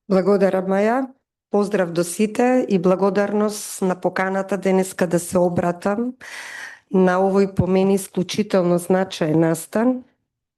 Благодарам, Маја. Поздрав до сите и благодарност на поканата денеска да се обратам на овој по мене исклучително значаен настан.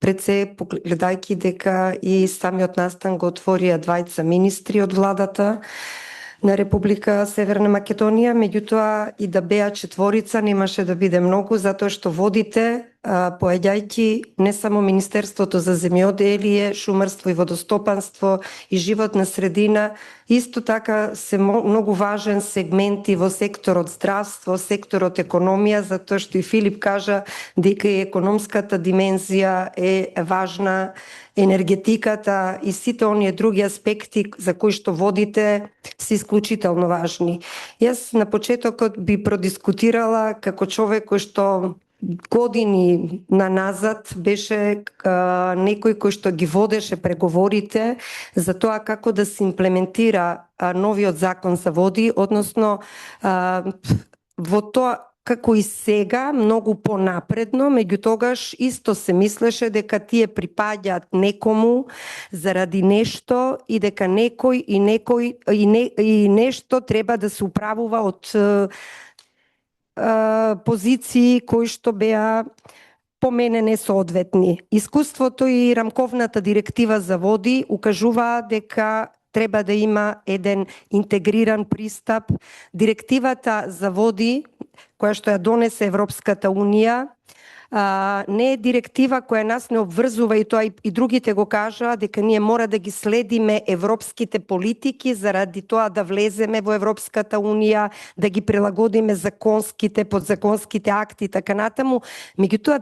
Пред се, гледајќи дека и самиот настан го отворија двајца министри од владата на Република Северна Македонија, меѓутоа и да беа четворица немаше да биде многу, затоа што водите, поеѓајќи не само Министерството за земјоделие, шумарство и водостопанство и животна средина, исто така се многу важен сегменти во секторот здравство, секторот економија, затоа што и Филип кажа дека и економската димензија е важна, енергетиката и сите оние други аспекти за кои што водите се исклучително важни. Јас на почетокот би продискутирала како човек кој што години назад беше некој кој што ги водеше преговорите за тоа како да се имплементира новиот закон за води, односно во тоа како и сега, многу понапредно, меѓутогаш исто се мислеше дека тие припаѓаат некому заради нешто и дека некој и нешто треба да се управува од позиции кои што беа по мене несоодветни. Искуството и рамковната директива за води укажуваа дека треба да има еден интегриран пристап. Директивата за води, која што ја донесе Европската Унија, не е директива која нас не обврзува, и тоа и другите го кажаа, дека ние мора да ги следиме европските политики заради тоа да влеземе во Европската Унија, да ги прилагодиме законските, подзаконските акти и така натаму. Меѓутоа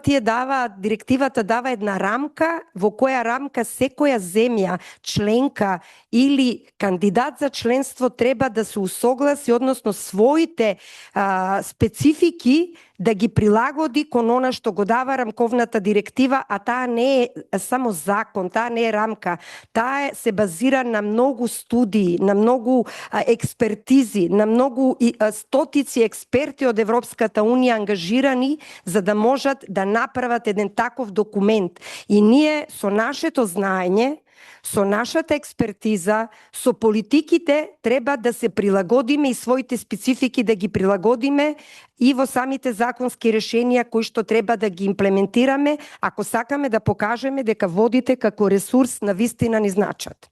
директивата дава една рамка, во која рамка секоја земја членка или кандидат за членство треба да се усогласи, односно своите специфики да ги прилагоди кон она што го дава рамковната директива, а таа не е само закон, таа не е рамка, таа се базира на многу студии, на многу експертизи, на многу стотици експерти од Европската Унија ангажирани за да можат да направат еден таков документ. И ние со нашето знаење, со нашата експертиза, со политиките треба да се прилагодиме и своите специфики да ги прилагодиме и во самите законски решенија кои што треба да ги имплементираме, ако сакаме да покажеме дека водите како ресурс на вистина ни значат.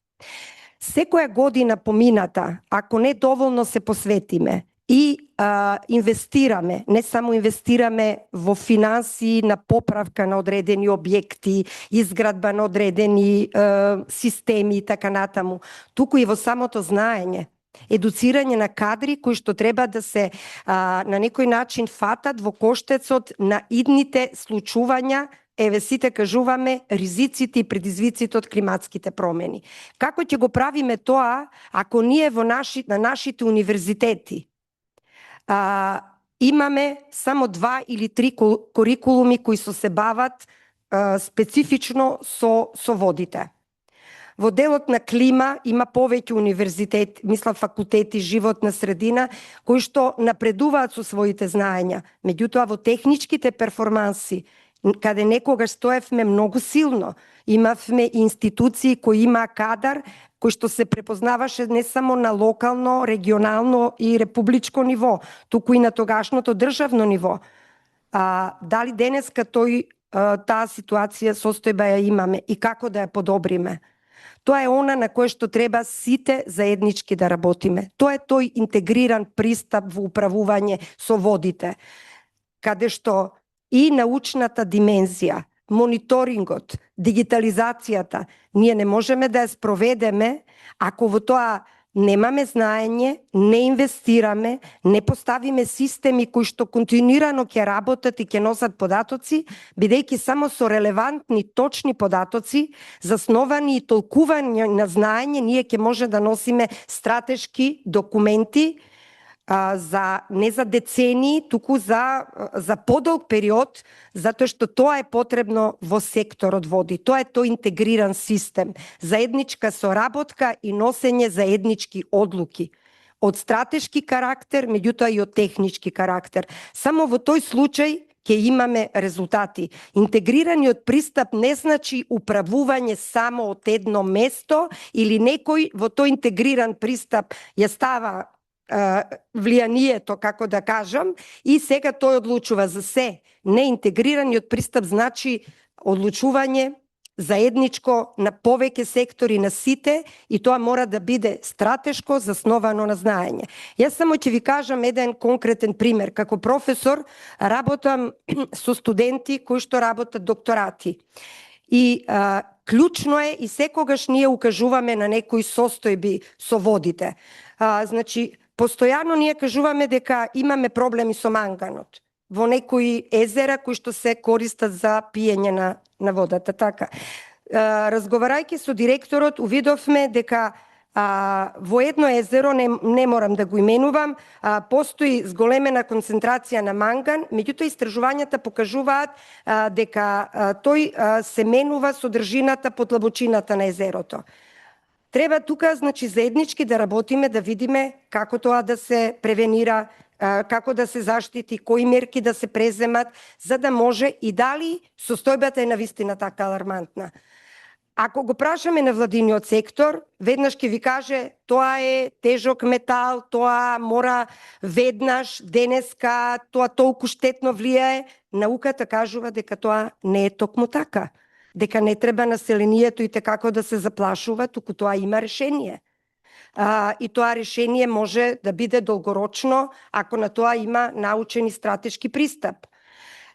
Секоја година помината, ако не доволно се посветиме и инвестираме, не само инвестираме во финансии на поправка на одредени објекти, изградба на одредени системи и така натаму, туку и во самото знаење, едуцирање на кадри кои што треба да се на некој начин фатат во коштецот на идните случувања. Еве сите кажуваме ризиците и предизвиците од климатските промени. Како ќе го правиме тоа ако ние на нашите универзитети имаме само 2 или 3 курикулуми кои се бават специфично со водите? Во делот на клима има повеќе универзитети, факултети, животна средина, кои што напредуваат со своите знаења. Меѓутоа во техничките перформанси, каде некогаш стоевме многу силно, имавме институции кои имаа кадар, кој што се препознаваше не само на локално, регионално и републичко ниво, туку и на тогашното државно ниво. Дали денеска таа ситуација состојба ја имаме и како да ја подобриме? Тоа е она на кое што треба сите заеднички да работиме. Тоа е тој интегриран пристап во управување со водите, каде што и научната димензија, мониторингот, дигитализацијата, ние не можеме да ја спроведеме ако во тоа немаме знаење, не инвестираме, не поставиме системи кои што континуирано ќе работат и ќе носат податоци, бидејќи само со релевантни, точни податоци, засновани и толкување на знаење, ние ќе може да носиме стратешки документи не за децении, туку за подолг период, затоа што тоа е потребно во секторот води. Тоа е тој интегриран систем, заедничка соработка и носење заеднички одлуки. Од стратешки карактер, меѓутоа и од технички карактер. Само во тој случај ќе имаме резултати. Интегрираниот пристап не значи управување само од едно место или некој во тој интегриран пристап ја става влијанието, како да кажам, и сега тој одлучува за се. Не, интегрираниот пристап значи одлучување заедничко на повеќе сектори, на сите, и тоа мора да биде стратешко, засновано на знаење. Јас само ќе ви кажам еден конкретен пример. Како професор работам со студенти кои што работат докторати. И клучно е, и секогаш ние укажуваме на некои состојби со водите. Значи, постојано ние кажуваме дека имаме проблеми со манганот во некои езера кои што се користат за пиење на водата. Така, разговарајќи со директорот, увидовме дека во едно езеро, не морам да го именувам, постои зголемена концентрација на манган, меѓутоа истражувањата покажуваат дека тој се менува содржината по длабочината на езерото. Треба тука, значи, заеднички да работиме, да видиме како тоа да се превенира, како да се заштити, кои мерки да се преземат, за да може и дали состојбата е навистина така алармантна. Ако го прашаме на владиниот сектор, веднаш ќе ви каже тоа е тежок метал, тоа мора веднаш, денеска, тоа толку штетно влијае. Науката кажува дека тоа не е токму така. Дека не треба населението и како да се заплашува, туку тоа има решение. И тоа решение може да биде долгорочно, ако на тоа има научен и стратешки пристап.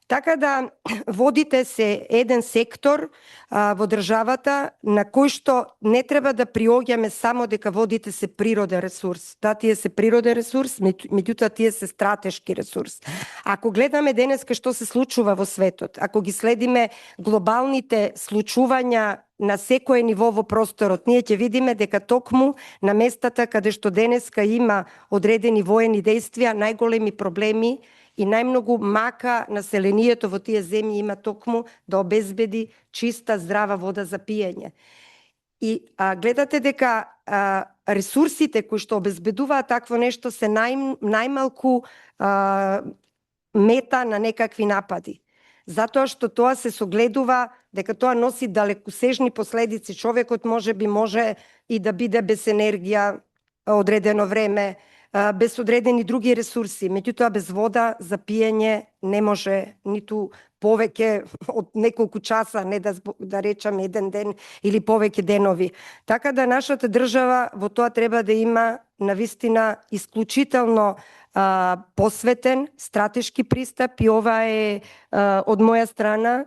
Така да водите се еден сектор во државата на кој што не треба да приоѓаме само дека водите се природен ресурс. Да, тие се природен ресурс, меѓутоа тие се стратешки ресурс. Ако гледаме денеска што се случува во светот, ако ги следиме глобалните случувања на секое ниво во просторот, ние ќе видиме дека токму на местата каде што денеска има одредени воени дејствија, најголеми проблеми и најмногу мака населението во тие земји има токму да обезбеди чиста, здрава вода за пиење. И гледате дека ресурсите кои што обезбедуваат такво нешто се најмалку мета на некакви напади. Затоа што тоа се согледува дека тоа носи далекосежни последици. Човекот може и да биде без енергија одредено време, без одредени други ресурси, меѓутоа без вода за пиење не може ниту повеќе од неколку часа, не да речам еден ден или повеќе денови. Така да нашата држава во тоа треба да има навистина исклучително посветен стратешки пристап, и ова е од моја страна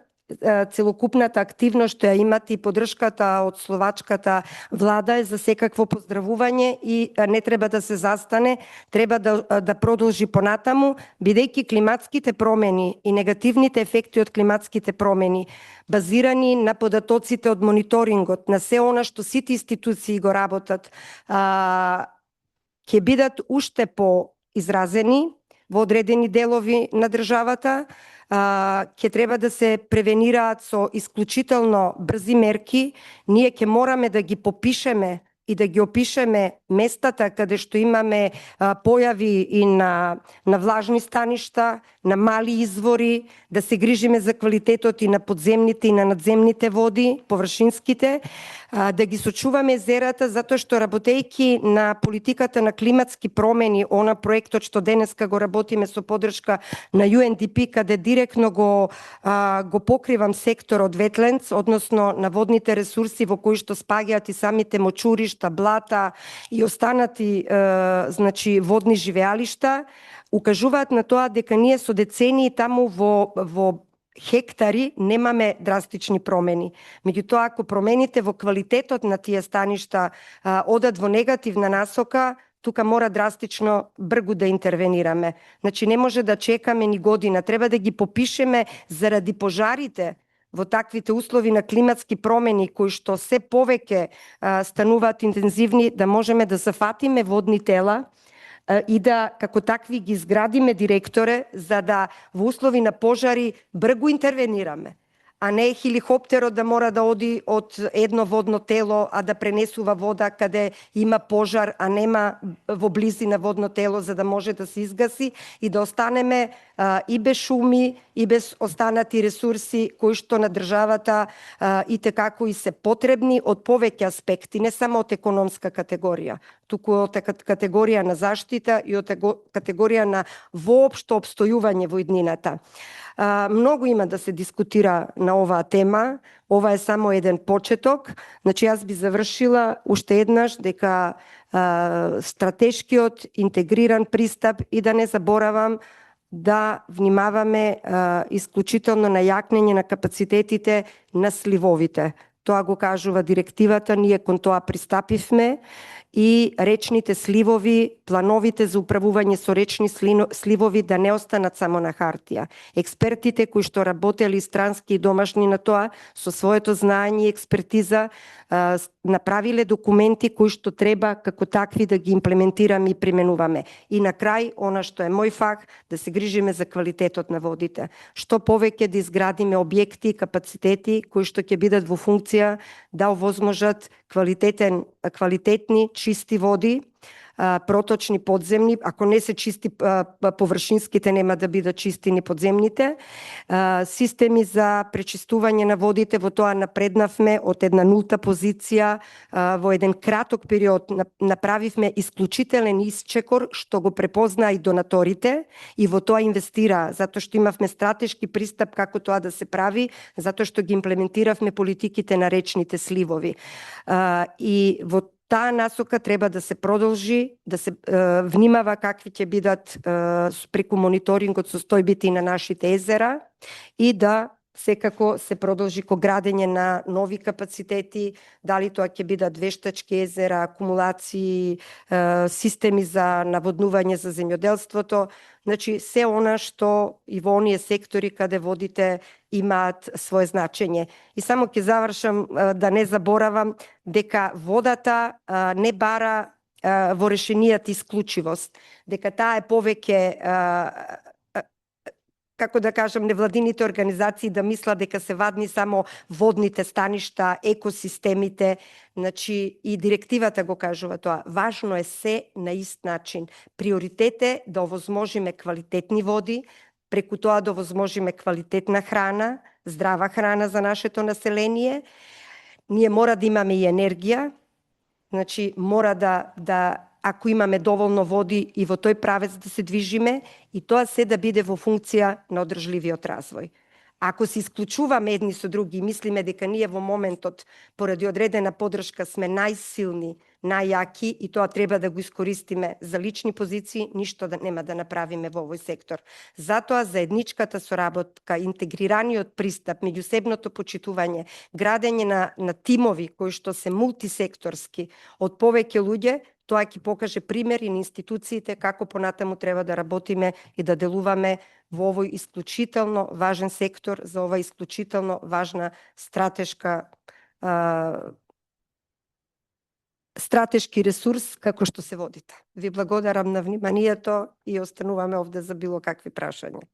целокупната активност што ја имат и поддршката од словачката влада е за секакво поздравување и не треба да се застане, треба да продолжи понатаму, бидејќи климатските промени и негативните ефекти од климатските промени, базирани на податоците од мониторингот, на се она што сите институции го работат, ќе бидат уште поизразени во одредени делови на државата. Ќе треба да се превенираат со исклучително брзи мерки. Ние ќе мораме да ги попишеме и да ги опишеме местата каде што имаме појави и на влажни станишта, на мали извори, да се грижиме за квалитетот и на подземните и на надземните води, површинските, да ги сочуваме езерата, затоа што работејќи на политиката на климатски промени, она проектот што денеска го работиме со поддршка на UNDP, каде директно го покривам секторот ветленц, односно на водните ресурси во кои што спаѓаат и самите мочуришта, блата и останати значи водни живеалишта, укажуваат на тоа дека ние со децении таму во хектари немаме драстични промени. Меѓутоа, ако промените во квалитетот на тие станишта одат во негативна насока, тука мора драстично бргу да интервенираме. Значи, не може да чекаме ни година. Треба да ги попишеме заради пожарите во таквите услови на климатски промени, кои што се повеќе стануваат интензивни, да можеме да зафатиме водни тела и да, како такви, ги изградиме, директоре, за да во услови на пожари бргу интервенираме. а не хеликоптерот да мора да оди од едно водно тело, а да пренесува вода каде има пожар, а нема во близина водно тело за да може да се изгаси и да останеме и без шуми, и без останати ресурси кои што на државата и текако и се потребни од повеќе аспекти, не само од економска категорија, туку од категорија на заштита и од категорија на воопшто обстојување во иднината. Многу има да се дискутира на оваа тема, ова е само еден почеток, значи јас би завршила уште еднаш дека стратешкиот интегриран пристап и да не заборавам да внимаваме исклучително на јакнење на капацитетите на сливовите. Тоа го кажува директивата, ние кон тоа пристапивме и речните сливови, плановите за управување со речни сливови да не останат само на хартија. Експертите кои што работели странски и домашни на тоа, со своето знаење и експертиза, направиле документи кои што треба како такви да ги имплементираме и применуваме. И на крај, она што е мој фах, да се грижиме за квалитетот на водите. Што повеќе да изградиме објекти и капацитети кои што ќе бидат во функција да овозможат квалитетни, чисти води, проточни, подземни, ако не се чисти површинските, нема да бидат чисти ни подземните. Системи за пречистување на водите, во тоа напреднавме од една нулта позиција, во еден краток период направивме исклучителен исчекор, што го препозна и донаторите, и во тоа инвестира, затоа што имавме стратешки пристап како тоа да се прави, затоа што ги имплементиравме политиките на речните сливови. И во таа насока треба да се продолжи, да се внимава какви ќе бидат преку мониторингот состојбите на нашите езера и да секако се продолжи ко градење на нови капацитети, дали тоа ќе бидат вештачки езера, акумулации, системи за наводнување за земјоделството, значи се она што и во оние сектори каде водите имаат свое значење. И само ќе завршам да не заборавам дека водата не бара во решенијата исклучивост, дека таа е повеќе како да кажам, невладините организации да мислат дека се вадни само водните станишта, екосистемите, значи и директивата го кажува тоа. Важно е се на ист начин. Приоритет е да овозможиме квалитетни води, преку тоа да овозможиме квалитетна храна, здрава храна за нашето население. Ние мора да имаме и енергија, значи мора да ако имаме доволно води и во тој правец да се движиме и тоа се да биде во функција на одржливиот развој. Ако се исклучуваме едни со други и мислиме дека ние во моментот поради одредена поддршка сме најсилни, најјаки и тоа треба да го искористиме за лични позиции, ништо нема да направиме во овој сектор. Затоа заедничката соработка, интегрираниот пристап, меѓусебното почитување, градење на тимови кои што се мултисекторски од повеќе луѓе, тоа ќе покаже пример и на институциите како понатаму треба да работиме и да делуваме во овој исклучително важен сектор, за ова исклучително важна стратешки ресурс како што се водите. Ви благодарам на вниманието и остануваме овде за било какви прашања.